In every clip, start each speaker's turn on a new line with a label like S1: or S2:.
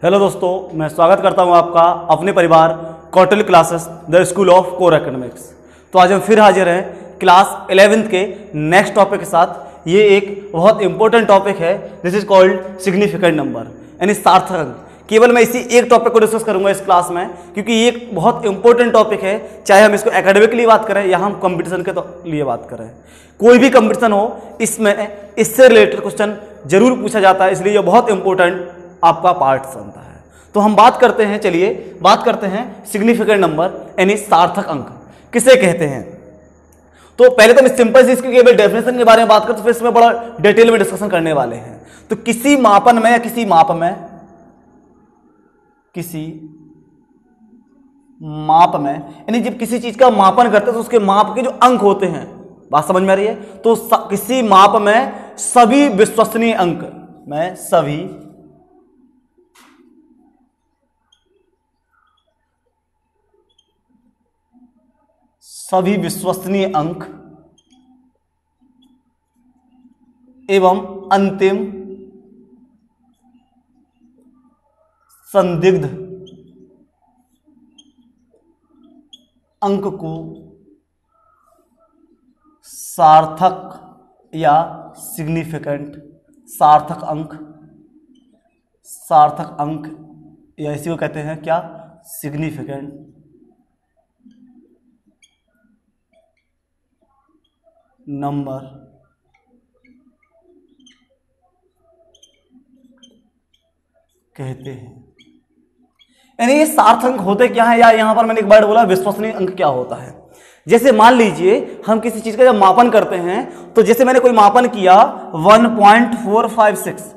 S1: Hello दोस्तों, मैं स्वागत करता हूं आपका अपने परिवार Kautilya classes the school of core academics. तो आज हम फिर हाजिर हैं क्लास 11th के नेक्स्ट टॉपिक के साथ। ये एक बहुत इंपॉर्टेंट टॉपिक है, this is called significant number यानी सार्थक अंक। केवल मैं इसी एक टॉपिक को डिस्कस करूंगा इस क्लास में, क्योंकि ये एक बहुत इंपॉर्टेंट टॉपिक है। चाहे हम इसको एकेडमिकली बात करें या हम कंपटीशन के लिए बात करें, कोई भी कंपटीशन हो, इसमें इससे रिलेटेड क्वेश्चन जरूर पूछा जाता है, इसलिए ये बहुत इंपॉर्टेंट आपका पार्ट बनता है। तो हम बात करते हैं, चलिए बात करते हैं सिग्निफिकेंट नंबर यानी सार्थक अंक किसे कहते हैं। तो पहले तो हम सिंपल सी इसकी केवल डेफिनेशन के बारे में बात करते हैं, फिर इसमें बड़ा डिटेल में डिस्कशन करने वाले हैं। तो किसी मापन में या किसी माप में यानी जब किसी चीज का मापन करते हैं तो उसके माप के जो अंक होते हैं, बात समझ में आ रही है। तो किसी माप में सभी विश्वसनीय अंक में सभी विश्वसनीय अंक एवं अंतिम संदिग्ध अंक को सार्थक या सिग्निफिकेंट सार्थक अंक या इसी को कहते हैं क्या, सिग्निफिकेंट नंबर कहते हैं। यानी ये सार्थक अंक होते क्या है, या यहां पर मैंने एक वर्ड बोला विश्वसनीय अंक क्या होता है। जैसे मान लीजिए हम किसी चीज का जब मापन करते हैं, तो जैसे मैंने कोई मापन किया 1.456,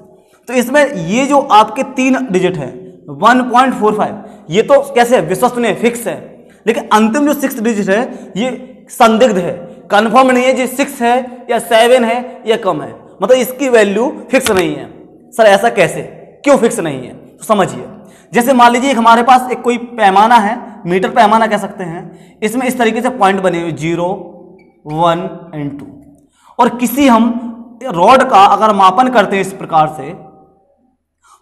S1: तो इसमें ये जो आपके 3 डिजिट है 1.45, ये तो कैसे है, विश्वसनीय फिक्स है। लेकिन अंतिम जो 6 डिजिट है ये संदिग्ध है, कंफर्म नहीं है, जो 6 है या 7 है या कम है, मतलब इसकी वैल्यू फिक्स नहीं है। सर ऐसा कैसे, क्यों फिक्स नहीं है, तो समझिए। जैसे मान लीजिए हमारे पास एक कोई पैमाना है, मीटर पैमाना कह सकते हैं, इसमें इस तरीके से पॉइंट बने हुए 0, 1 और 2, और किसी हम रॉड का अगर मापन करते हैं इस प्रकार से,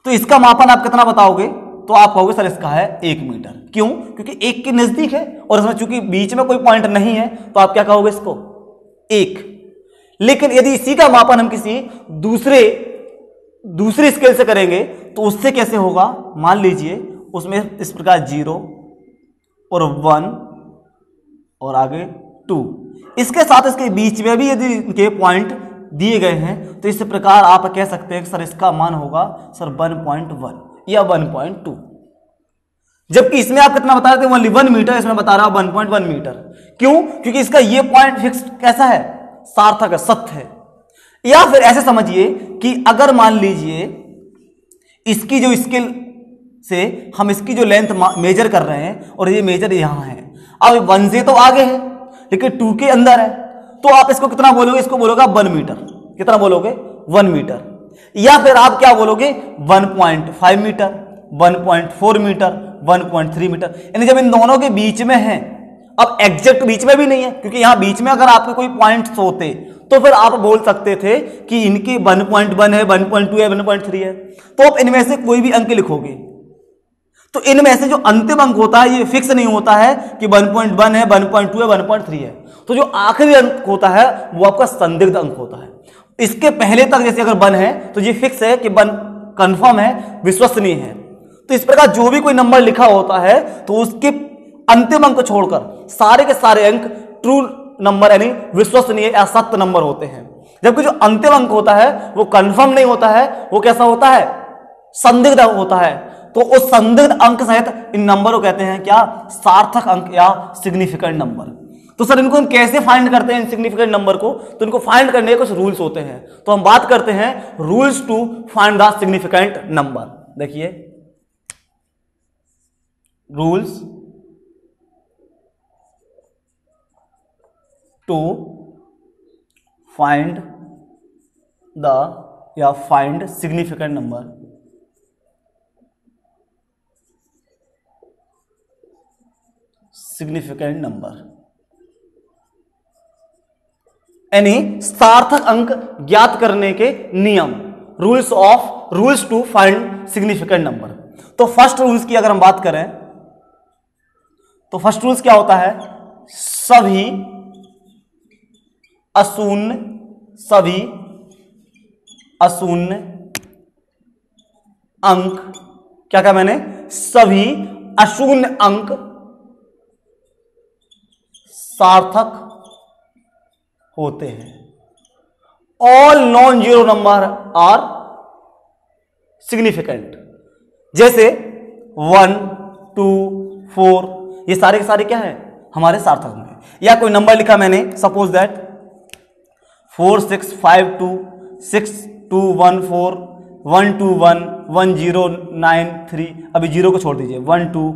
S1: तो इसका मापन आप कितना बताओगे, तो आप कहोगे सर इसका है 1 मीटर। क्यों? क्योंकि 1 के नजदीक है और इसमें चूंकि बीच में कोई पॉइंट नहीं है, तो आप क्या कहोगे इसको 1। लेकिन यदि इसी का मापन हम किसी दूसरी स्केल से करेंगे तो उससे कैसे होगा, मान लीजिए उसमें इस प्रकार 0 और 1 और आगे 2, इसके साथ इसके बीच में भी यदि इनके पॉइंट दिए गए हैं, तो इस प्रकार आप कह सकते हैं कि सर इसका मान होगा सर 1.1 या 1.2। जबकि इसमें आप कितना बता रहे थे, 1 मीटर, इसमें बता रहा 1.1 मीटर। क्यों? क्योंकि इसका ये पॉइंट फिक्स कैसा है, सार्थक है, सत्य है। या फिर ऐसे समझिए कि अगर मान लीजिए इसकी जो स्केल से हम इसकी जो लेंथ मेजर कर रहे हैं और ये मेजर यहां है, अब 1 से तो आगे है लेकिन 2 के अंदर है, तो आप इसको कितना बोलोगे, इसको बोलोगे 1 मीटर। कितना बोलोगे, 1 मीटर। या फिर आप क्या बोलोगे 1.5 मीटर, 1.4 मीटर, 1.3 मीटर। यानी जब इन दोनों के बीच में है, अब एग्जैक्ट बीच में भी नहीं है, क्योंकि यहां बीच में अगर आपके कोई पॉइंट्स होते तो फिर आप बोल सकते थे कि इनकी 1.1 है, 1.2 है, 1.3 है, तो आप इनमें से कोई भी अंक लिखोगे। तो इनमें से जो अंतिम अंक होता है ये फिक्स नहीं होता है कि 1.1 है, 1.2 है, 1.3 है। तो जो आखिरी अंक होता है वो आपका संदिग्ध अंक होता है। इसके पहले तक जैसे अगर 1 है तो ये फिक्स है कि 1 कंफर्म है, विश्वसनीय है। तो इस प्रकार जो भी कोई नंबर लिखा होता है तो उसके अंतिम अंक छोड़कर सारे के सारे अंक ट्रू नंबर यानी विश्वसनीय या सत्य नंबर होते हैं। जबकि जो अंतिम अंक होता है वो कंफर्म नहीं होता है, वो कैसा होता है, संदिग्ध होता है। तो उस संदिग्ध अंक सहित इन नंबर को कहते हैं क्या, सार्थक अंक या सिग्निफिकेंट नंबर। तो सर इनको हम कैसे फाइंड करते हैं, सिग्निफिकेंट नंबर को? तो इनको फाइंड करने के कुछ रूल्स होते हैं। तो हम बात करते हैं rules to find the significant number. देखिए रूल्स टू फाइंड द या find significant number. Significant number यानी सार्थक अंक ज्ञात करने के नियम, rules to find significant number. तो फर्स्ट रूल्स की अगर हम बात करें तो फर्स्ट रूल्स क्या होता है, सभी अशून्य अंक, क्या कहा मैंने, सभी अशून्य अंक सार्थक होते हैं। All non zero number are significant. जैसे 1, 2, 4 ये सारे के सारे क्या है, हमारे सार्थक में। या कोई नंबर लिखा मैंने, सपोज दैट 4, 6, 5, 2, 6, 2, 1, 4, 1, 2, 1, 1, 0, 9, 3, अभी 0 को छोड़ दीजिए, 1, 2,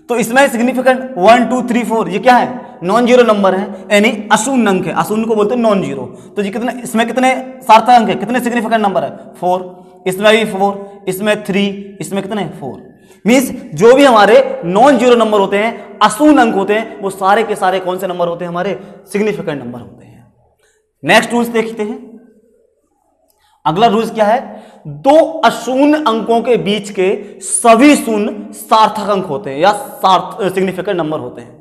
S1: तो इसमें सिग्निफिकेंट 1, 2, 3, 4 ये क्या है, नॉन जीरो नंबर है, यानी अशून्य अंक है, अशून्य को बोलते हैं नॉन जीरो। तो ये कितने, इसमें कितने सार्थक अंक है, कितने सिग्निफिकेंट नंबर है, 4, इसमें भी 4, इसमें 3, इसमें कितने 4। मींस जो भी हमारे नॉन जीरो नंबर होते हैं, अशून्य अंक होते हैं, वो सारे के सारे कौन से नंबर होते हैं, हमारे सिग्निफिकेंट नंबर होते हैं। नेक्स्ट रूल्स देखते हैं। अगला रूल्स क्या है, दो अशून्य अंकों के बीच के सभी शून्य सार्थक अंक होते हैं या सिग्निफिकेंट नंबर होते हैं।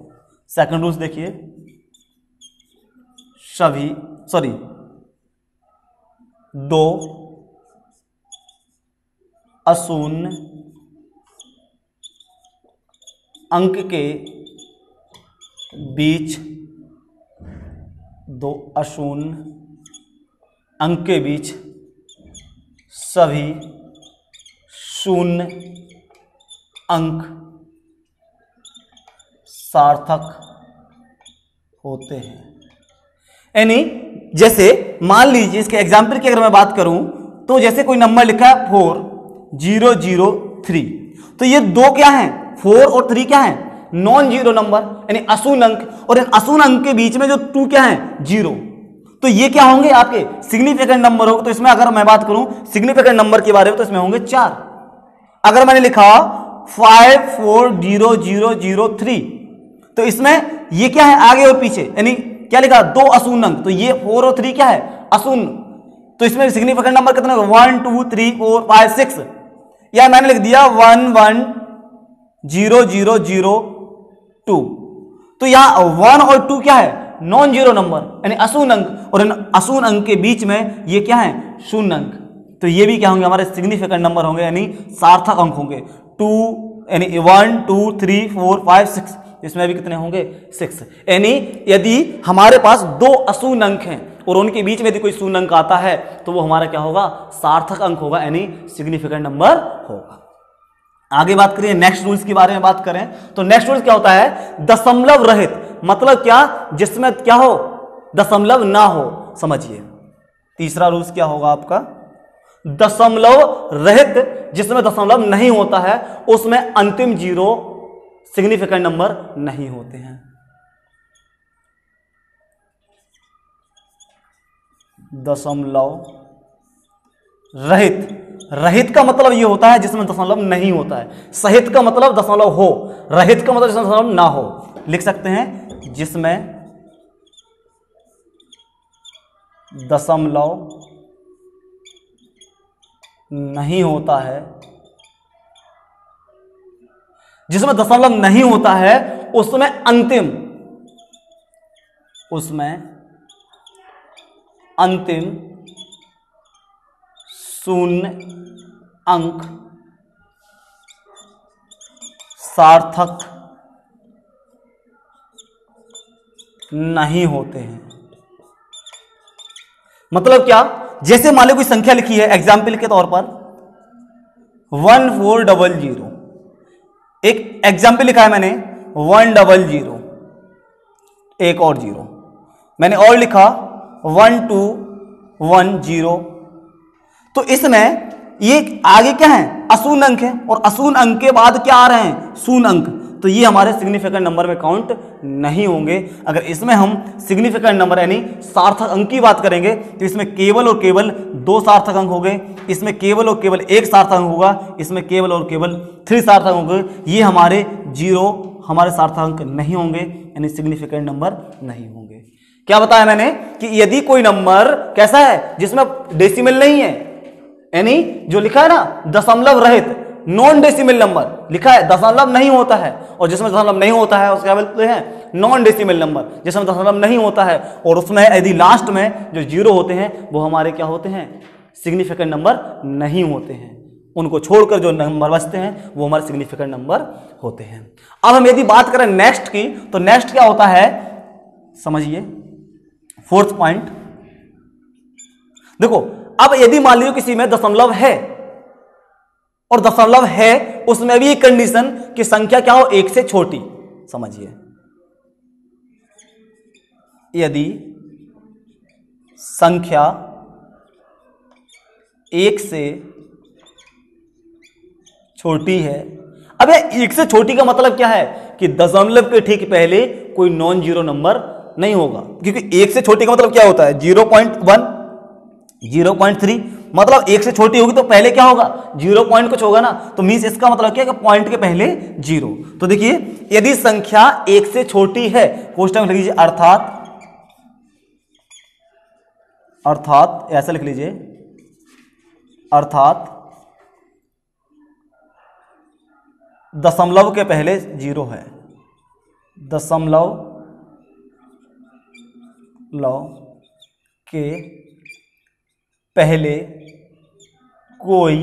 S1: सेकंड रूल्स देखिए, दो अशून्य अंक के बीच, दो अशून्य अंक के बीच सभी शून्य अंक सार्थक होते हैं। यानी जैसे मान लीजिए, इसके एग्जाम्पल की अगर मैं बात करूं तो जैसे कोई नंबर लिखा है 4003, तो ये दो क्या हैं, 4 और 3 क्या हैं, नॉन जीरो नंबर यानी अशून्य अंक, और इन अशून्य अंक के बीच में जो 2 क्या है, 0, तो ये क्या होंगे आपके सिग्निफिकेंट नंबर होंगे। तो इसमें अगर मैं बात करूं सिग्निफिकेंट नंबर के बारे में तो इसमें होंगे 4। अगर मैंने लिखा 540003, तो इसमें ये क्या है, आगे और पीछे, यानी क्या लिखा, दो अशून्य अंक, तो ये 4 और 3 क्या है, अशून्य, तो इसमें सिग्निफिकेंट नंबर कितने, 1, 2, 3, 4, 5, 6, या मैंने लिख दिया 110002, तो यहां 1 और 2 क्या है, नॉन जीरो नंबर यानी अशून्य अंक, और इन अशून्य अंक के बीच में ये क्या है, शून्य अंक, तो ये भी क्या होंगे, हमारे सिग्निफिकेंट नंबर होंगे यानी सार्थक अंक होंगे। 2 यानी 1, 2, 3, 4, 5, 6, इसमें भी कितने होंगे, 6। यानी यदि हमारे पास दो अशून्य अंक हैं और उनके बीच में यदि कोई शून्य अंक आता है तो वो हमारा क्या होगा, सार्थक अंक होगा, यानी सिग्निफिकेंट नंबर होगा। आगे बात करिए, नेक्स्ट रूल्स के बारे में बात करें तो नेक्स्ट रूल्स क्या होता है, दशमलव रहित, मतलब क्या, जिसमें क्या हो, दशमलव ना हो, समझिए। तीसरा रूल्स क्या होगा आपका, दशमलव रहित, जिसमें दशमलव नहीं होता है उसमें अंतिम 0 सिग्निफिकेंट नंबर नहीं होते हैं। दशमलव रहित, रहित का मतलब ये होता है जिसमें दशमलव नहीं होता है, सहित का मतलब दशमलव हो, रहित का मतलब जिसमें दशमलव ना हो। लिख सकते हैं जिसमें दशमलव नहीं होता है, जिसमें दशमलव नहीं होता है उसमें अंतिम शून्य अंक सार्थक नहीं होते हैं। मतलब क्या, जैसे मान लो कोई संख्या लिखी है, एग्जाम्पल के तौर पर 1400, एक एग्जाम्पल लिखा है मैंने 100, एक और 0, मैंने और लिखा 1210, तो इसमें ये आगे क्या है, अशून्य अंक है, और अशून्य अंक के बाद क्या आ रहे हैं, शून्य अंक, तो ये हमारे सिग्निफिकेंट नंबर में काउंट नहीं होंगे। अगर इसमें हम सिग्निफिकेंट नंबर यानी सार्थक अंक की बात करेंगे तो इसमें केवल और केवल 2 सार्थक अंक होंगे, इसमें केवल और केवल 1 सार्थक अंक होगा, इसमें केवल और केवल 3 सार्थक अंक होंगे। ये हमारे 0 हमारे सार्थक अंक नहीं होंगे, यानी सिग्निफिकेंट नंबर नहीं होंगे। क्या बताया मैंने कि यदि कोई नंबर कैसा है जिसमें डेसिमल नहीं है, यानी जो लिखा है ना दशमलव रहित, नॉन डेसिमल नंबर लिखा है, दशमलव नहीं होता है, और जिसमें दशमलव नहीं होता है उसको क्या बोलते हैं, नॉन डेसिमल नंबर, जिसमें दशमलव नहीं होता है और उसमें यदि लास्ट में जो जीरो होते हैं वो हमारे क्या होते हैं, सिग्निफिकेंट नंबर नहीं होते हैं, उनको छोड़कर जो नंबर बचते हैं वो हमारे सिग्निफिकेंट नंबर होते हैं। अब हम यदि बात करें नेक्स्ट की, तो नेक्स्ट क्या होता है समझिए, फोर्थ पॉइंट देखो। अब यदि मान लीजिए किसी में दशमलव है, और दशमलव है उसमें भी एक कंडीशन कि संख्या क्या हो, एक से छोटी, समझिए यदि संख्या एक से छोटी है। अब ये एक से छोटी का मतलब क्या है कि दशमलव के ठीक पहले कोई नॉन जीरो नंबर नहीं होगा, क्योंकि एक से छोटी का मतलब क्या होता है, 0.1, 0.3, मतलब एक से छोटी होगी तो पहले क्या होगा, 0 कुछ होगा ना, तो मींस इसका मतलब क्या है कि पॉइंट के पहले जीरो। तो देखिए यदि संख्या एक से छोटी है, क्वेश्चन में लिख लीजिए अर्थात ऐसा लिख लीजिए, अर्थात दशमलव के पहले जीरो है, दशमलव के पहले कोई,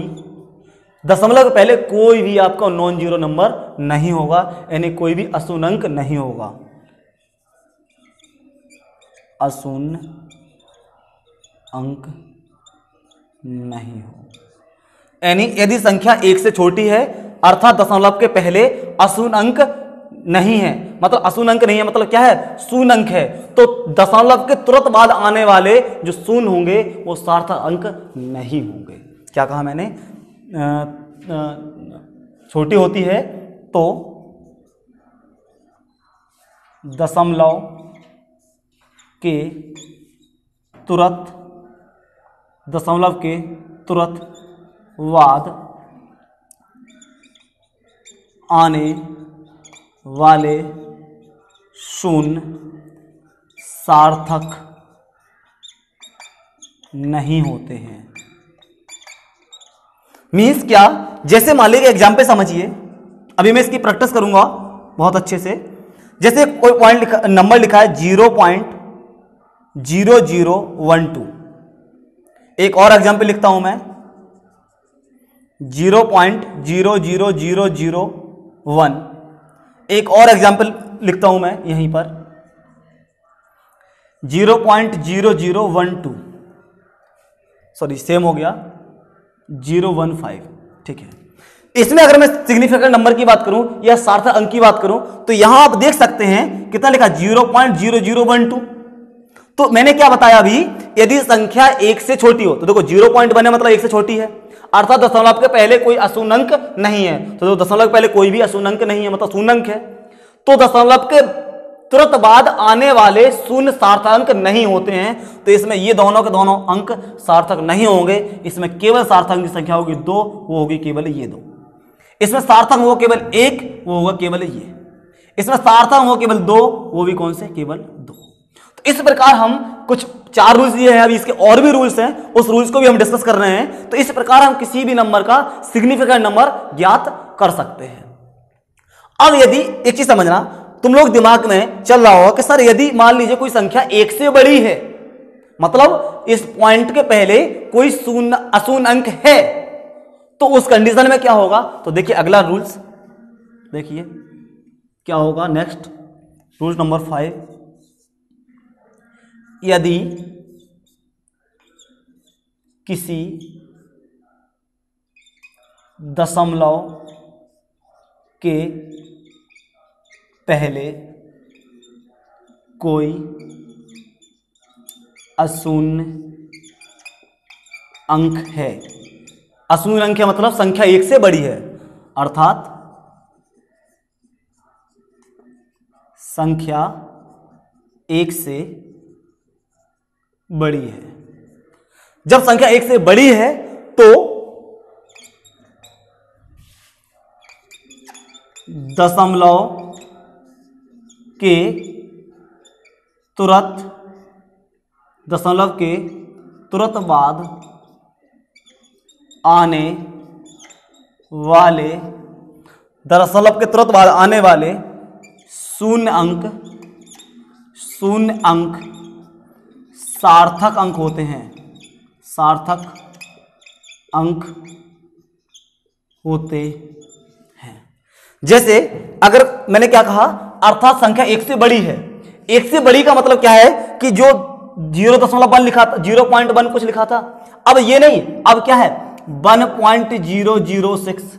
S1: दशमलव के पहले कोई भी आपका नॉन जीरो नंबर नहीं होगा, यानी कोई भी अशून्य अंक नहीं होगा, अशून्य अंक नहीं हो, यानी यदि संख्या एक से छोटी है अर्थात दशमलव के पहले अशून्य अंक नहीं है, मतलब अशून्य अंक नहीं है मतलब क्या है, शून्य अंक है, तो दशमलव के तुरंत बाद आने वाले जो शून्य होंगे वो सार्थक अंक नहीं होंगे। क्या कहा मैंने, छोटी होती है तो दशमलव के तुरंत बाद आने वाले शून्य सार्थक नहीं होते हैं। मीन्स क्या, जैसे मान लीजिए एग्जाम्पल समझिए, अभी मैं इसकी प्रैक्टिस करूंगा बहुत अच्छे से। जैसे कोई पॉइंट नंबर लिखा है 0.0012, एक और एग्जाम्पल लिखता हूं मैं 0.00001, एक और एग्जाम्पल लिखता हूं मैं यहीं पर 0.0012, सॉरी सेम हो गया 015, ठीक है। इसमें अगर मैं सिग्निफिकेंट नंबर की बात करूं या सार्थक अंक की बात करूं तो यहां आप देख सकते हैं कितना लिखा 0.0012। तो मैंने क्या बताया अभी, यदि संख्या एक से छोटी हो तो देखो 0.1 मतलब एक से छोटी है, अर्थात दशमलव के पहले कोई अशून्य अंक नहीं है, तो दशमलव के पहले कोई भी अशून्य अंक नहीं है मतलब शून्य अंक है, तो दशमलव के तुरंत बाद आने वाले शून्य सार्थक अंक नहीं होते हैं, तो इसमें ये दोनों के दोनों अंक सार्थक नहीं होंगे। इसमें केवल सार्थक अंक की संख्या होगी 2, वो होगी केवल ये 2। इसमें सार्थक होगा केवल 1, वो होगा केवल ये। इसमें सार्थक होगा केवल 2, वो भी कौन से, केवल 2। तो इस प्रकार हम कुछ 4 रूल्स दिए हैं, अभी इसके और भी रूल्स हैं, उस रूल्स को भी हम डिस्कस कर रहे हैं। तो इस प्रकार हम किसी भी नंबर का सिग्निफिकेंट नंबर ज्ञात कर सकते हैं। अब यदि एक चीज समझना, तुम लोग दिमाग में चल रहा होगा कि सर यदि मान लीजिए कोई संख्या 1 से बड़ी है, मतलब इस पॉइंट के पहले कोई अशून्य अंक है, तो उस कंडीशन में क्या होगा। तो देखिए अगला रूल्स देखिए क्या होगा, नेक्स्ट रूल नंबर 5, यदि किसी दशमलव के पहले कोई अशून्य अंक है, अशून्य अंक है मतलब संख्या 1 से बड़ी है, अर्थात संख्या 1 से बड़ी है। जब संख्या 1 से बड़ी है तो दशमलव के तुरंत बाद आने वाले, दशमलव के तुरंत बाद आने वाले शून्य अंक सार्थक अंक होते हैं, सार्थक अंक होते हैं। जैसे अगर मैंने क्या कहा, अर्थात संख्या एक से बड़ी है। एक से बड़ी का मतलब क्या है कि जो 0.1 लिखा था, 0.1 कुछ लिखा था, अब ये नहीं, अब क्या है 1.006।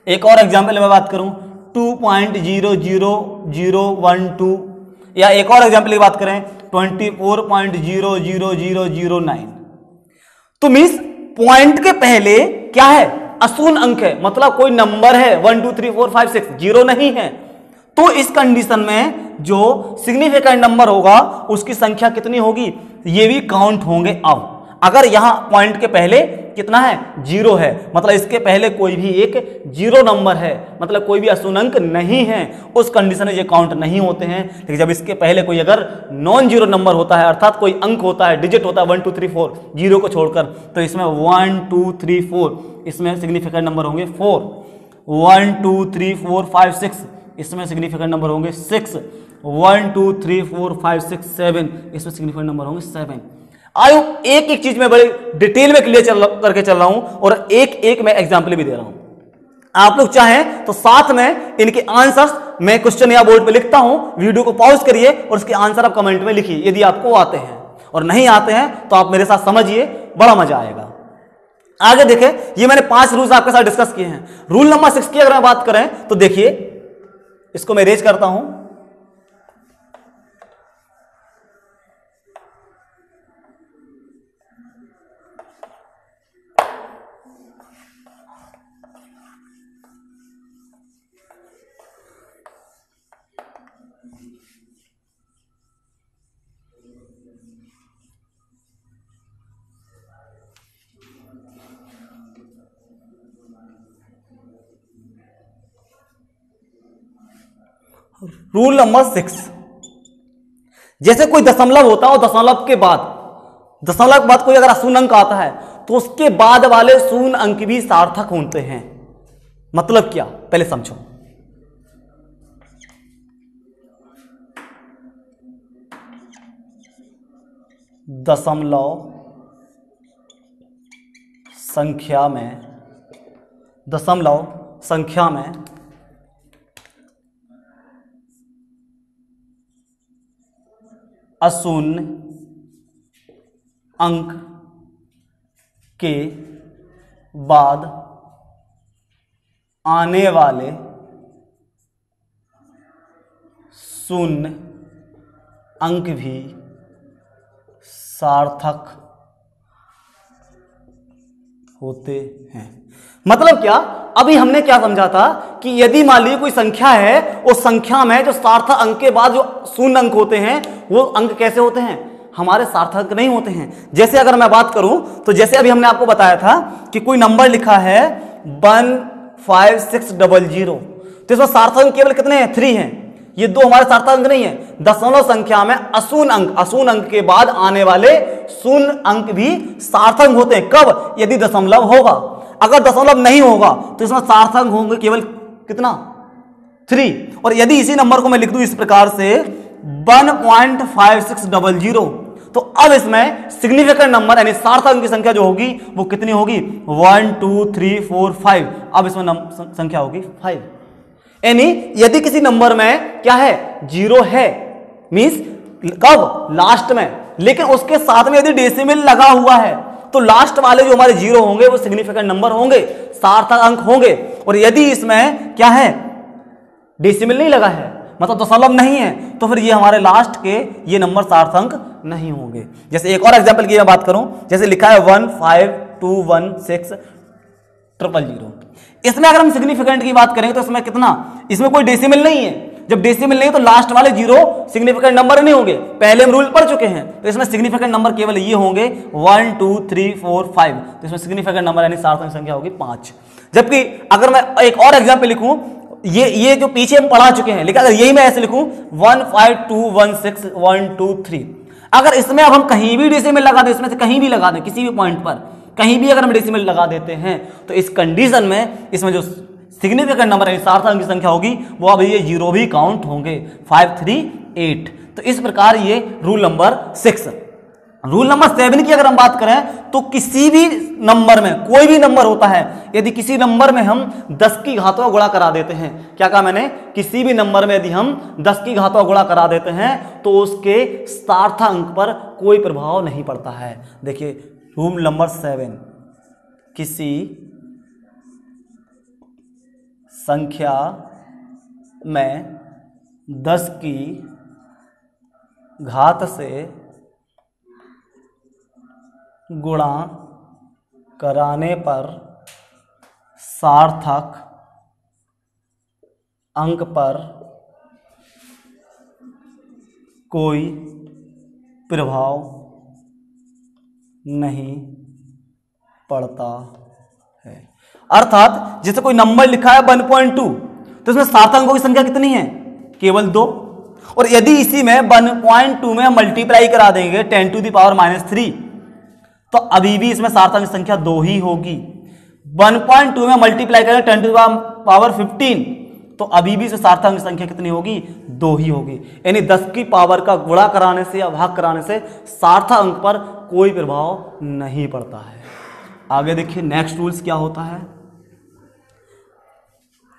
S1: एक और एग्जाम्पल मैं बात करूं 2.00012, या एक और एग्जाम्पल की बात करें 24.00009। तो मीन्स पॉइंट के पहले क्या है, अशून्य अंक है, मतलब कोई नंबर है 1 2 3 4 5 6, जीरो नहीं है। तो इस कंडीशन में जो सिग्निफिकेंट नंबर होगा उसकी संख्या कितनी होगी, ये भी काउंट होंगे। अब अगर यहां पॉइंट के पहले कितना है, जीरो है, मतलब इसके पहले कोई भी एक जीरो नंबर है, मतलब कोई भी अशून्य अंक नहीं है, उस कंडीशन में ये काउंट नहीं होते हैं। लेकिन जब इसके पहले कोई अगर नॉन जीरो नंबर होता है, अर्थात कोई अंक होता है, डिजिट होता है 1 2 3 4 जीरो को छोड़कर, तो इसमें 1 2 3 4 इसमें सिग्निफिकेंट नंबर होंगे 4, 1 2 3 4 5 6 इसमें सिग्निफिकेंट नंबर होंगे 6, 1 2 3 4 5 6 7 इसमें सिग्निफिकेंट नंबर होंगे 7। आयो एक एक चीज में बड़े डिटेल में क्लियर करके चल रहा हूं और एक एक मैं एग्जांपल भी दे रहा हूं। आप लोग चाहें तो साथ में इनके आंसर्स मैं क्वेश्चन या बोर्ड पे लिखता हूं, वीडियो को पॉज करिए और उसके आंसर आप कमेंट में लिखिए यदि आपको आते हैं, और नहीं आते हैं तो आप मेरे साथ समझिए, बड़ा मजा आएगा। आगे देखें, ये मैंने 5 रूल्स आपके साथ डिस्कस किए हैं। रूल नंबर 6 की अगर मैं बात करें तो देखिए, इसको मैं रेज करता हूं। रूल नंबर 6, जैसे कोई दशमलव होता है और दशमलव के बाद कोई अगर अशून्य अंक आता है तो उसके बाद वाले शून्य अंक भी सार्थक होते हैं। मतलब क्या, पहले समझो। दशमलव संख्या में अशून्य अंक के बाद आने वाले शून्य अंक भी सार्थक होते हैं। मतलब क्या, अभी हमने क्या समझा था कि यदि मान लीजिए कोई संख्या है, उस संख्या में जो सार्थक अंक के बाद जो शून्य अंक होते हैं वो अंक कैसे होते हैं, हमारे सार्थक नहीं होते हैं। जैसे अगर मैं बात करूं तो जैसे अभी हमने आपको बताया था कि कोई नंबर लिखा है 15600, तो इसमें सार्थक अंक केवल कितने हैं, 3 हैं। ये दो हमारे सार्थक अंक नहीं है। दशमलव संख्या में अशून्य अंक के बाद आने वाले शून्य अंक भी सार्थक होते हैं। कब, यदि दशमलव होगा। अगर दशमलव नहीं होगा तो इसमें सार्थक होंगे केवल कितना, 3। और यदि इसी नंबर को मैं लिख दूं इस प्रकार से 1.5600, तो अब इसमें सिग्निफिकेंट नंबर यानी सार्थक अंक की संख्या जो होगी वो कितनी होगी, 1 2 3 4 5। अब इसमें संख्या होगी 5। यानी यदि किसी नंबर में क्या है, 0 है, मींस कब, लास्ट में, लेकिन उसके साथ में यदि डेसिमल लगा हुआ है तो लास्ट वाले जो हमारे 0 होंगे वो सिग्निफिकेंट नंबर होंगे, सार्थक अंक होंगे। और यदि इसमें क्या है, डेसिमल नहीं लगा है, मतलब दशमलव नहीं है, तो फिर ये हमारे लास्ट के ये नंबर सार्थक अंक नहीं होंगे। जैसे एक और एग्जांपल की मैं बात करूं, जैसे लिखा है 152160000। इसमें अगर हम सिग्निफिकेंट की बात करेंगे तो इसमें कितना, इसमें कोई डेसिमल नहीं है। जब डेसिमल नहीं है तो लास्ट वाले 0 सिग्निफिकेंट नंबर नहीं होंगे, पहले हम रूल पढ़ चुके हैं। तो इसमें सिग्निफिकेंट नंबर केवल ये होंगे 1 2 3 4 5। तो इसमें सिग्निफिकेंट नंबर यानी सार्थक संख्या होगी 5। जबकि अगर मैं एक और एग्जांपल लिखूं, ये जो पीछे हम पढ़ा चुके हैं, लेकिन अगर यही मैं ऐसे लिखूं 15216 1 2 3, अगर इसमें अब हम कहीं भी डेसिमल लगा दें, इसमें से कहीं भी लगा दें किसी भी पॉइंट पर, कहीं भी अगर हम डेसिमल लगा देते हैं तो इस कंडीशन में इसमें जो सिग्निफिकेंट नंबर है, सार्थक अंक की संख्या होगी, वो अब ये 0 भी काउंट होंगे। 5, 3, 8। तो इस प्रकार ये रूल नंबर 6। रूल नंबर 7 की अगर हम बात करें तो किसी भी नंबर में, कोई भी नंबर होता है, यदि किसी नंबर में हम 10 की घातों का गुणा करा देते हैं, क्या कहा मैंने, किसी भी नंबर में यदि हम 10 की घातों का गुणा करा देते हैं तो उसके सार्थक अंक पर कोई प्रभाव नहीं पड़ता है। देखिए रूल नंबर 7, किसी संख्या में 10 की घात से गुणा कराने पर सार्थक अंक पर कोई प्रभाव नहीं पड़ता है। अर्थात जैसे कोई नंबर लिखा है 1.2, तो इसमें सार्थक अंकों की संख्या कितनी है, केवल 2। और यदि इसी में 1.2 में मल्टीप्लाई करा देंगे 10⁻³ तो अभी भी इसमें सार्थक अंक की संख्या 2 ही होगी। 1.2 में मल्टीप्लाई करें 10⁻15 तो अभी भी इसमें सार्थक अंक की संख्या कितनी होगी, 2 ही होगी। यानी 10 की पावर का गुणा कराने से या भाग कराने से सार्थक अंक पर कोई प्रभाव नहीं पड़ता है। आगे देखिए नेक्स्ट रूल्स क्या होता है।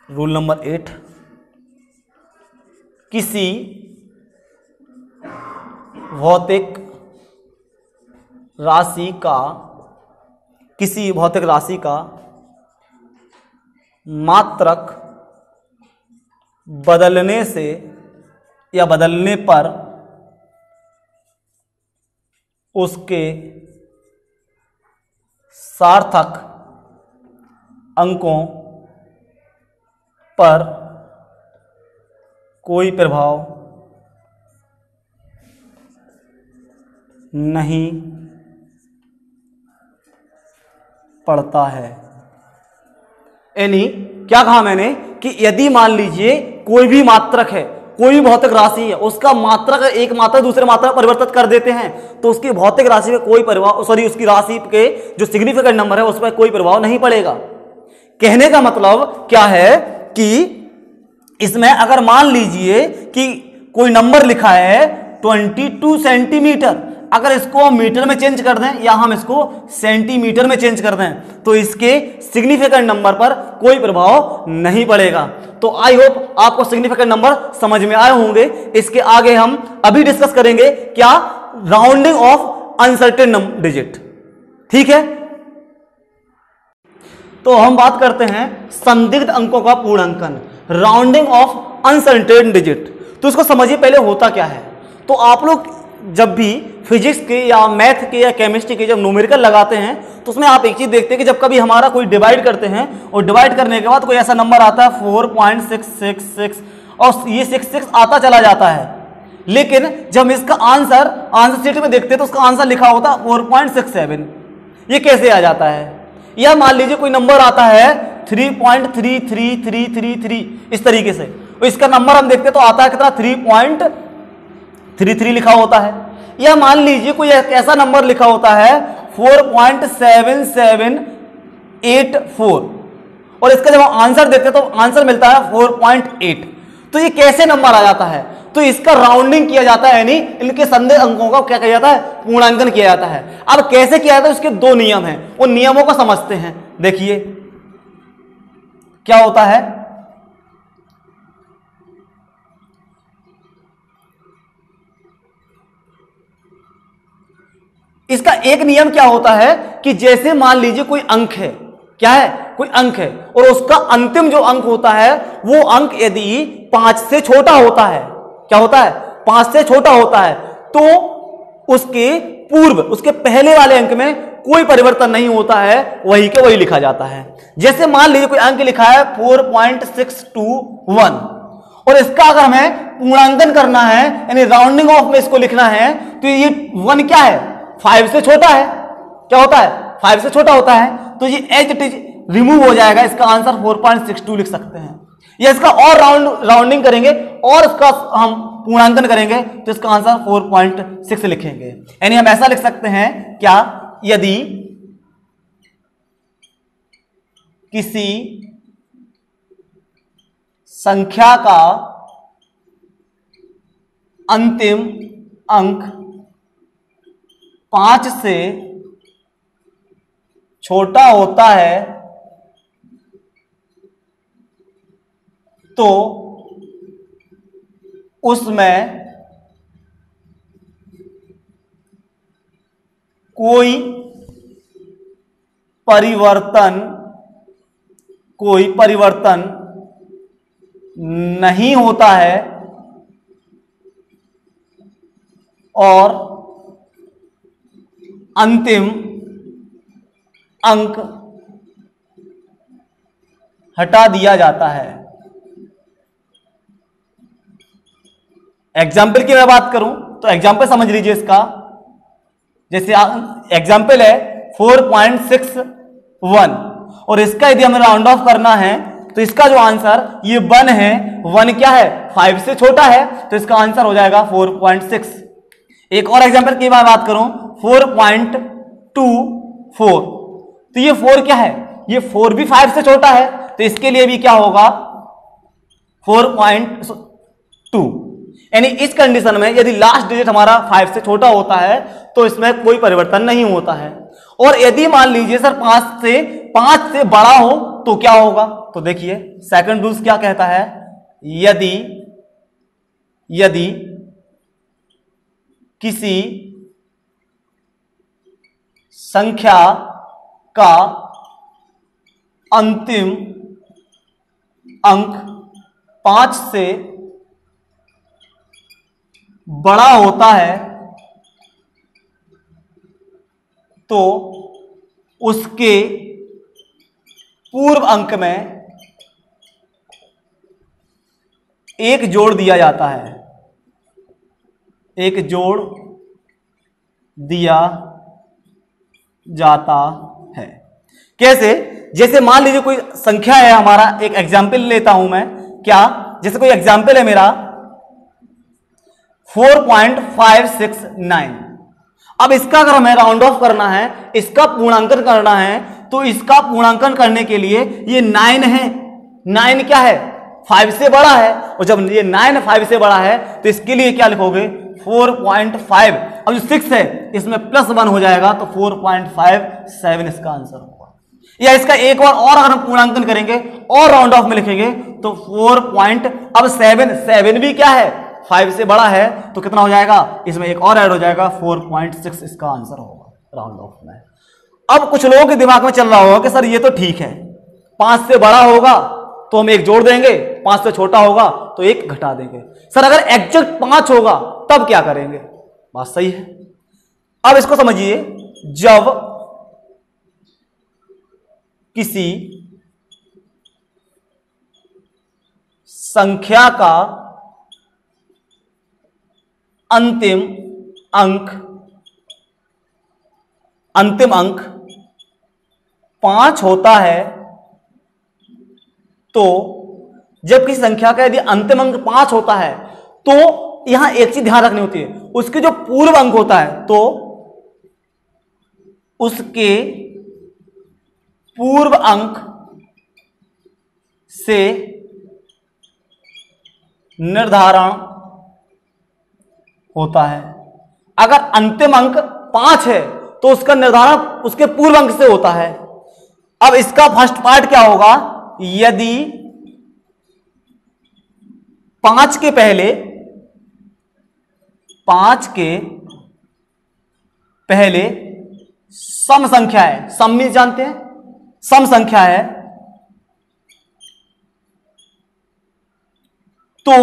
S1: रूल नंबर 8, किसी भौतिक राशि का मात्रक बदलने से या बदलने पर उसके सार्थक अंकों पर कोई प्रभाव नहीं पड़ता है। यानी क्या कहा मैंने कि यदि मान लीजिए कोई भी मात्रक है, कोई भी भौतिक राशि है, उसका मात्रक एक मात्रा दूसरे मात्रा परिवर्तित कर देते हैं तो उसकी भौतिक राशि में कोई प्रभाव, उसकी राशि के जो सिग्निफिकेंट नंबर है उस पर कोई प्रभाव नहीं पड़ेगा। कहने का मतलब क्या है कि इसमें अगर मान लीजिए कि कोई नंबर लिखा है 22 सेंटीमीटर, अगर इसको हम मीटर में चेंज कर दें या हम इसको सेंटीमीटर में चेंज कर दें तो इसके सिग्निफिकेंट नंबर पर कोई प्रभाव नहीं पड़ेगा। तो आई होप आपको सिग्निफिकेंट नंबर समझ में आए होंगे। इसके आगे हम अभी डिस्कस करेंगे क्या, राउंडिंग ऑफ अनसर्टेन डिजिट। ठीक है, तो हम बात करते हैं संदिग्ध अंकों का पूर्णांकन, राउंडिंग ऑफ अनसर्टेन डिजिट। तो इसको समझिए पहले होता क्या है। तो आप लोग जब भी फिजिक्स के या मैथ के या केमिस्ट्री के जब न्यूमेरिकल लगाते हैं तो उसमें आप एक चीज देखते हैं कि जब कभी हमारा कोई डिवाइड करते हैं और डिवाइड करने के बाद कोई ऐसा नंबर आता है 4.666 और ये 66 आता चला जाता है, लेकिन जब इसका आंसर शीट में देखते हैं तो उसका आंसर लिखा होता है 4.67। ये कैसे आ जाता है? या मान लीजिए कोई नंबर आता है 3.33333 इस तरीके से, तो इसका नंबर हम देखते हैं तो आता है कितना 3.33 लिखा होता है। या मान लीजिए कोई ऐसा नंबर लिखा होता है 4.7784 और इसका जब हम आंसर देखते हैं तो आंसर मिलता है 4.8। तो ये कैसे नंबर आ जाता है? तो इसका राउंडिंग किया जाता है, यानी इनके संदिग्ध अंकों का क्या किया जाता है, पूर्णांकन किया जाता है। अब कैसे किया जाता है, इसके 2 नियम हैं, उन नियमों को समझते हैं। देखिए क्या होता है, इसका एक नियम क्या होता है कि जैसे मान लीजिए कोई अंक है, क्या है, कोई अंक है और उसका अंतिम जो अंक होता है वो अंक यदि 5 से छोटा होता है, क्या होता है, 5 से छोटा होता है, तो उसके पूर्व, उसके पहले वाले अंक में कोई परिवर्तन नहीं होता है, वही के वही लिखा जाता है। जैसे मान लीजिए कोई अंक लिखा है 4.621 और इसका अगर हमें पूर्णांकन करना है, यानी राउंडिंग ऑफ में इसको लिखना है, तो ये 1 क्या है, 5 से छोटा है, क्या होता है, 5 से छोटा होता है, तो ये एज इट इज रिमूव हो जाएगा, इसका आंसर 4.62 लिख सकते हैं। या इसका और राउंडिंग करेंगे और इसका हम पूर्णांकन करेंगे तो इसका आंसर 4.6 लिखेंगे। यानी हम ऐसा लिख सकते हैं क्या, यदि किसी संख्या का अंतिम अंक 5 से छोटा होता है तो उसमें कोई परिवर्तन नहीं होता है और अंतिम अंक हटा दिया जाता है। एग्जाम्पल की मैं बात करूं तो एग्जाम्पल समझ लीजिए इसका। जैसे एग्जाम्पल है 4.61 और इसका यदि हमें राउंड ऑफ करना है तो इसका जो आंसर ये 1 है, 1 क्या है 5 से छोटा है, तो इसका आंसर हो जाएगा 4.6। एक और एग्जाम्पल की मैं बात करूं 4.24 तो ये 4 क्या है, ये 4 भी 5 से छोटा है, तो इसके लिए भी क्या होगा 4.2। यानी इस कंडीशन में यदि लास्ट डिजिट हमारा 5 से छोटा होता है तो इसमें कोई परिवर्तन नहीं होता है। और यदि मान लीजिए सर 5 से बड़ा हो तो क्या होगा, तो देखिए सेकंड रूल क्या कहता है, यदि किसी संख्या का अंतिम अंक 5 से बड़ा होता है तो उसके पूर्व अंक में एक जोड़ दिया जाता है, एक जोड़ दिया जाता है। कैसे, जैसे मान लीजिए कोई संख्या है हमारा, एक एग्जाम्पल लेता हूं मैं, क्या, जैसे कोई एग्जाम्पल है मेरा 4.569। अब इसका अगर हमें राउंड ऑफ करना है, इसका पूर्णांकन करना है, तो इसका पूर्णांकन करने के लिए ये 9 है, 9 क्या है 5 से बड़ा है, और जब ये 9 5 से बड़ा है तो इसके लिए क्या लिखोगे 4.5। अब जो 6 है इसमें +1 हो जाएगा तो 4.57 इसका आंसर होगा। या इसका एक और अगर हम पूर्णांकन करेंगे और राउंड ऑफ में लिखेंगे तो 7 भी क्या है 5 से बड़ा है, तो कितना हो जाएगा, इसमें एक और ऐड हो जाएगा 4.6 इसका आंसर होगा राउंड ऑफ में। अब कुछ लोगों के दिमाग में चल रहा होगा कि सर ये तो ठीक है, 5 से बड़ा होगा तो हम एक जोड़ देंगे, 5 से छोटा होगा तो एक घटा देंगे। सर अगर एग्जैक्ट 5 होगा तब क्या करेंगे, बात सही है। अब इसको समझिए, जब किसी संख्या का अंतिम अंक 5 होता है तो जब किसी संख्या का यदि अंतिम अंक 5 होता है तो यहां एक चीज ध्यान रखनी होती है, उसके जो पूर्व अंक होता है तो उसके पूर्व अंक से निर्धारण होता है। अगर अंतिम अंक 5 है तो उसका निर्धारण उसके पूर्व अंक से होता है। अब इसका फर्स्ट पार्ट क्या होगा, यदि 5 के पहले सम संख्या है, सम मीन्स जानते हैं, सम संख्या है, तो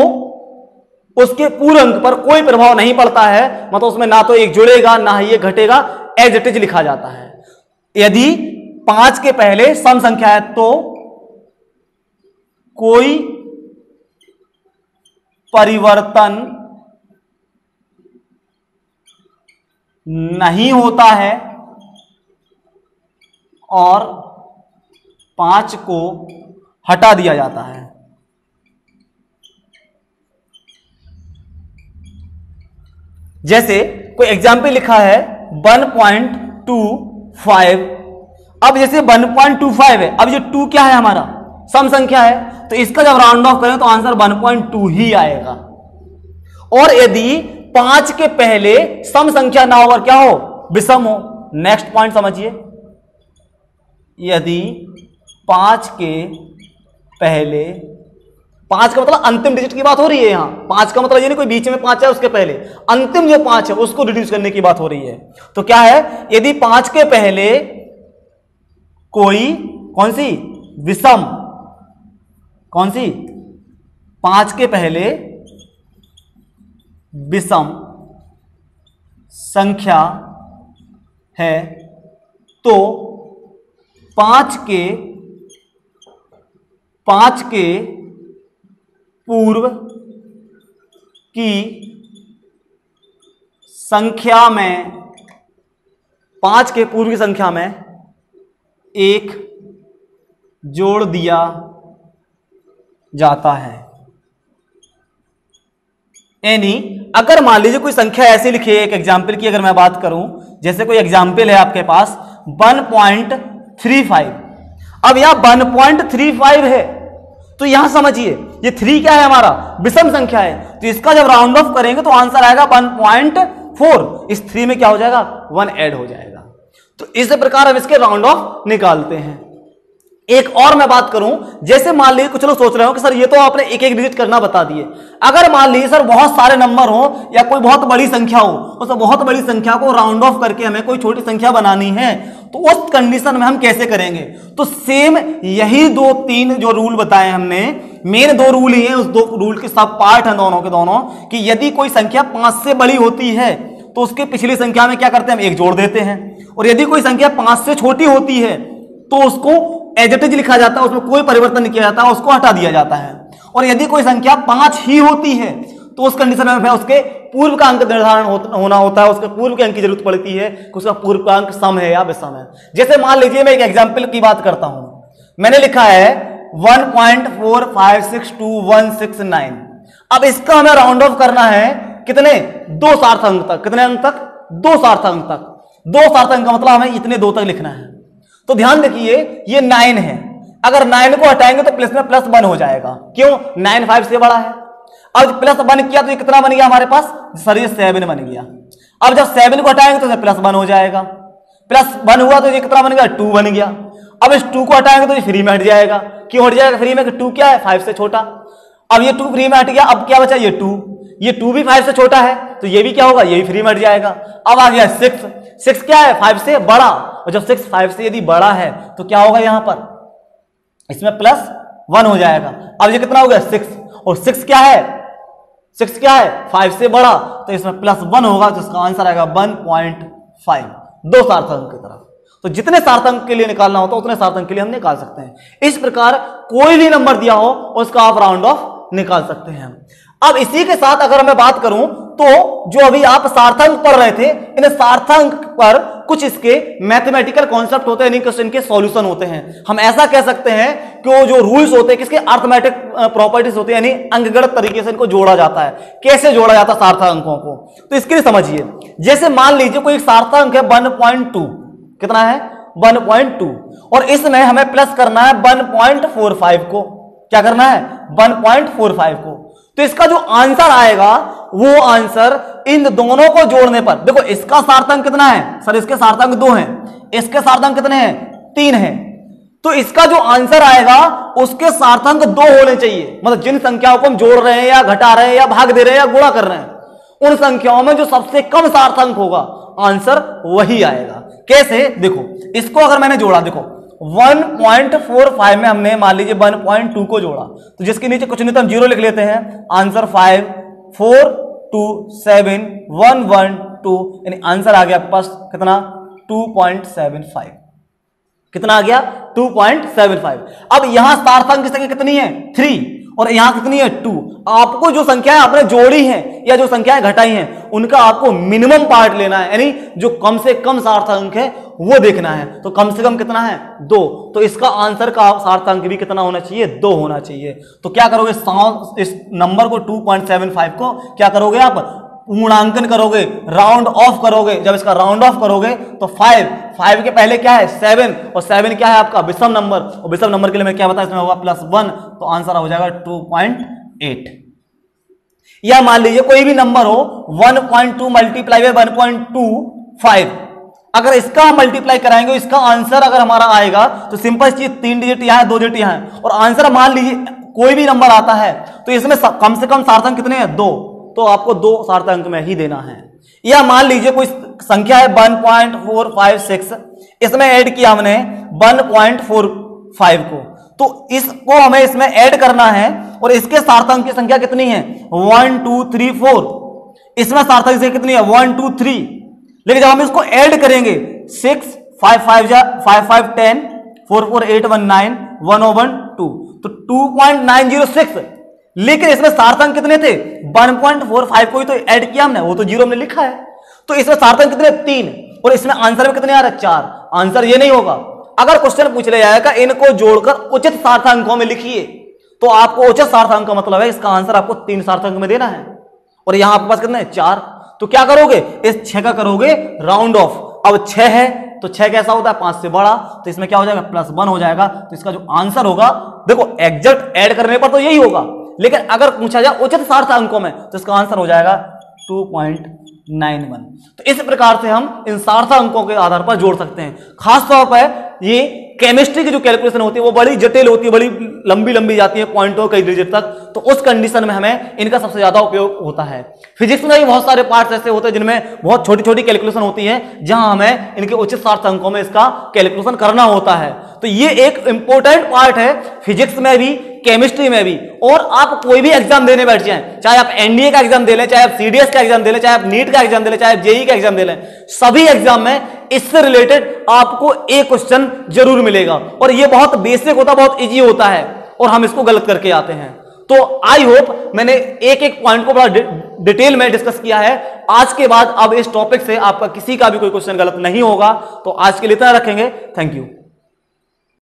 S1: उसके पूर्व अंक पर कोई प्रभाव नहीं पड़ता है, मतलब उसमें ना तो एक जुड़ेगा ना ही ये घटेगा, एज इट इज लिखा जाता है। यदि 5 के पहले सम संख्या है तो कोई परिवर्तन नहीं होता है और 5 को हटा दिया जाता है। जैसे कोई एग्जाम्पल लिखा है 1.25, अब जैसे 1.25 है, अब ये 2 क्या है हमारा, सम संख्या है, तो इसका जब राउंड ऑफ करें तो आंसर 1.2 ही आएगा। और यदि 5 के पहले सम संख्या ना हो और क्या हो, विषम हो। नेक्स्ट पॉइंट समझिए, यदि 5 के पहले, 5 का मतलब अंतिम डिजिट की बात हो रही है यहां, 5 का मतलब ये नहीं कोई बीच में 5 है उसके पहले, अंतिम जो 5 है उसको रिड्यूस करने की बात हो रही है। तो क्या है, यदि 5 के पहले कोई कौन सी विषम, कौन सी, 5 के पहले विषम संख्या है तो 5 के पूर्व की संख्या में, 5 के पूर्व की संख्या में 1 जोड़ दिया जाता है। यानी अगर मान लीजिए कोई संख्या ऐसे लिखी है, एक एग्जाम्पल की अगर मैं बात करूं, जैसे कोई एग्जाम्पल है आपके पास 1.35, अब यहां 1.35 है तो यहां समझिए ये 3 क्या है हमारा, विषम संख्या है, तो इसका जब राउंड ऑफ करेंगे तो आंसर आएगा 1.4, इस 3 में क्या हो जाएगा, 1 ऐड हो जाएगा। तो इस प्रकार हम इसके राउंड ऑफ निकालते हैं। एक और मैं बात करूं, जैसे मान लीजिए कुछ लोग सोच रहे हो कि सर ये तो आपने एक एक डिजिट करना बता दिए, अगर मान लीजिए सर बहुत सारे नंबर हो या कोई बहुत बड़ी संख्या हो, उस बहुत बड़ी संख्या को राउंड ऑफ करके हमें कोई छोटी संख्या बनानी है, तो उस कंडीशन में हम कैसे करेंगे, तो सेम यही 2-3 जो रूल बताए हमने, मेन 2 रूल ही हैं, उस 2 रूल के सब पार्ट हैं दोनों के दोनों, कि यदि कोई संख्या 5 से बड़ी होती है तो उसके पिछली संख्या में क्या करते हैं, हम 1 जोड़ देते हैं, और यदि कोई संख्या 5 से छोटी होती है तो उसको एज इट इज लिखा जाता है, उसमें कोई परिवर्तन नहीं किया जाता, उसको हटा दिया जाता है। और यदि कोई संख्या 5 ही होती है तो उस कंडीशन में उसके पूर्व का अंक निर्धारण होना होता है, उसके पूर्व के अंक की जरूरत पड़ती है कि उसका पूर्व का अंक सम है या विषम है। जैसे मान लीजिए मैं एक एग्जाम्पल की बात करता हूं, मैंने लिखा है 1.456269, अब इसका हमें राउंड ऑफ करना है कितने, 2 सार्थक अंक तक। कितने अंक तक, 2 सार्थक अंक तक। 2 सार्थक अंक का मतलब हमें इतने 2 तक लिखना है। तो ध्यान देखिए ये 9 है, अगर 9 को हटाएंगे तो प्लस में +1 हो जाएगा, क्यों, 9 5 से बड़ा है। अब +1 किया तो ये कितना बन गया हमारे पास, सर ये 7 बन गया। अब जब 7 को हटाएंगे तो +1 हो जाएगा, +1 हुआ तो ये कितना बन गया, 2 बन गया। अब इस 2 को हटाएंगे तो ये फ्री में हट जाएगा, क्यों हट जाएगा फ्री में, 2 क्या है, 5 से छोटा। अब ये 2 फ्री में हट गया, अब क्या बचा, ये 2, ये 2 भी 5 से छोटा है तो ये भी क्या होगा, ये भी फ्री में हट जाएगा। अब आ गया 6, 6 क्या है, 5 से बड़ा, और जब 6 5 से यदि बड़ा है तो क्या होगा, यहां पर इसमें +1 हो जाएगा। अब ये कितना हो गया, 6, और 6 क्या है, 6 क्या है, 5 से बड़ा, तो इसमें +1 होगा, तो इसका आंसर आएगा 1.5, 2 सार्थक अंक की तरफ। तो जितने सार्थक अंक के लिए निकालना होता है उतने सार्थक अंक के लिए हम निकाल सकते हैं। इस प्रकार कोई भी नंबर दिया हो उसका आप राउंड ऑफ निकाल सकते हैं। अब इसी के साथ अगर मैं बात करूं तो जो अभी आप सार्थक पढ़ रहे थे, इन सार्थक पर कुछ इसके मैथमेटिकल कॉन्सेप्ट होते हैं, क्वेश्चन के सॉल्यूशन होते हैं। हम ऐसा कह सकते हैं कि वो जो रूल्स होते हैं, किसके अर्थमेटिक प्रॉपर्टीज होती है, यानी अंकगणित तरीके से इनको जोड़ा जाता है। कैसे जोड़ा जाता है सार्थक अंकों को, तो इसके लिए समझिए, जैसे मान लीजिए कोई एक सार्थक अंक है 1.2, कितना है, 1.2, और इसमें हमें प्लस करना है 1.45 को। क्या करना है, 1.45 को। तो इसका जो आंसर आएगा वो आंसर इन दोनों को जोड़ने पर, देखो इसका सार्थक कितना है, सर इसके सार्थक 2 हैं, इसके सार्थक कितने हैं, 3 हैं, तो इसका जो आंसर आएगा उसके सार्थक 2 होने चाहिए। मतलब जिन संख्याओं को हम जोड़ रहे हैं या घटा रहे हैं या भाग दे रहे हैं या गुणा कर रहे हैं, उन संख्याओं में जो सबसे कम सार्थक होगा आंसर वही आएगा। कैसे, देखो इसको अगर मैंने जोड़ा, देखो 1.45 में हमने मान लीजिए 1.2 को जोड़ा, तो जिसके नीचे कुछ नहीं तो हम 0 लिख लेते हैं, आंसर 5 4 2 7 1 1 2, यानी आंसर आ गया आपके पास कितना, 2.75। कितना आ गया, 2.75। अब यहां सार्थक की संख्या कितनी है, 3, और यहां कितनी है, 2। आपको जो संख्याएं आपने जोड़ी हैं या जो संख्याएं घटाई हैं उनका आपको मिनिमम पार्ट लेना है, यानी जो कम से कम सार्थक अंक है वो देखना है। तो कम से कम कितना है, 2, तो इसका आंसर का सार्थक अंक भी कितना होना चाहिए, 2 होना चाहिए। तो क्या करोगे, इस नंबर को 2.75 को क्या करोगे आप, पूर्णांकन करोगे, राउंड ऑफ करोगे, जब इसका राउंड ऑफ करोगे तो 5 के पहले क्या है 7, और 7 क्या है आपका विषम नंबर, और विषम नंबर के लिए मैं क्या बताया इसमें होगा +1, तो आंसर हो जाएगा 2.8। या मान लीजिए कोई भी नंबर हो 1.2 मल्टीप्लाई बाय 1.25, अगर इसका हम मल्टीप्लाई कराएंगे इसका आंसर अगर हमारा आएगा तो सिंपल चीज 3 डिजिट यहां है 2 डिजिट यहां है, और आंसर मान लीजिए कोई भी नंबर आता है तो इसमें कम से कम सार्थक कितने हैं 2, तो आपको 2 सार्थक अंक में ही देना है। या मान लीजिए कोई संख्या है 1.456, इसमें ऐड किया हमने 1.45 को, तो इसको हमें इसमें ऐड करना है और इसके सार्थक अंक की संख्या कितनी है 1 2 3 4, इसमें सार्थक संख्या कितनी है 1 2 3, लेकिन जब हम इसको ऐड करेंगे 6 5 5 5 5 10 4 4 8 1 9 1 1 2, तो 2.906, लेकिन इसमें सार्थक कितने थे 1.45 को ही तो ऐड किया हमने, वो तो 0 हमने लिखा है, तो इसमें सार्थक कितने 3, और इसमें आंसर में कितने आ रहा है 4। आंसर ये नहीं होगा। अगर क्वेश्चन पूछ लिया जाएगा इनको जोड़कर उचित सार्थक अंकों में लिखिए, तो आपको उचित सार्थक अंक का मतलब है इसका आंसर आपको 3 सार्थक अंक में देना है, और यहां आपके पास कितने हैं 4, तो क्या करोगे इस 6 का करोगे राउंड ऑफ। अब 6 है तो 6 कैसा होता है 5 से बड़ा, तो इसमें क्या हो जाएगा +1 हो जाएगा, तो इसका जो आंसर होगा देखो एग्जैक्ट ऐड करने पर तो यही होगा, लेकिन अगर पूछा जाए उचित सार्थक अंकों में तो इसका आंसर हो जाएगा 2.91। तो इस प्रकार से हम इन सार्थक अंकों के आधार पर जोड़ सकते हैं। खासतौर पर ये केमिस्ट्री की जो कैलकुलेशन होती है वो बड़ी जटिल होती है, बड़ी लंबी लंबी जाती है पॉइंटों कई डिजिट तक, तो उस कंडीशन में हमें इनका सबसे ज्यादा उपयोग होता है। फिजिक्स में भी बहुत सारे पार्ट्स ऐसे होते हैं जिनमें बहुत छोटी छोटी कैलकुलेशन होती है, जहां हमें इनके उचित सार्थक अंकों में इसका कैलकुलेशन करना होता है। तो ये एक इंपॉर्टेंट पार्ट है फिजिक्स में भी, केमिस्ट्री में भी। और आप कोई भी एग्जाम देने बैठ जाएं, चाहे आप एनडीए का एग्जाम दे लें, चाहे आप सीडीएस का एग्जाम दे लें, चाहे आप नीट का एग्जाम दे लें, चाहे आप जेईई का एग्जाम दे लें, सभी एग्जाम में इससे रिलेटेड आपको एक क्वेश्चन जरूर मिलेगा, और ये बहुत बेसिक होता, बहुत इजी होता है, और हम इसको गलत करके आते हैं। तो आई होप मैंने एक एक पॉइंट को बड़ा डिटेल में डिस्कस किया है। आज के बाद अब इस टॉपिक से आपका किसी का भी कोई क्वेश्चन गलत नहीं होगा। तो आज के लिए इतना रखेंगे। Thank you.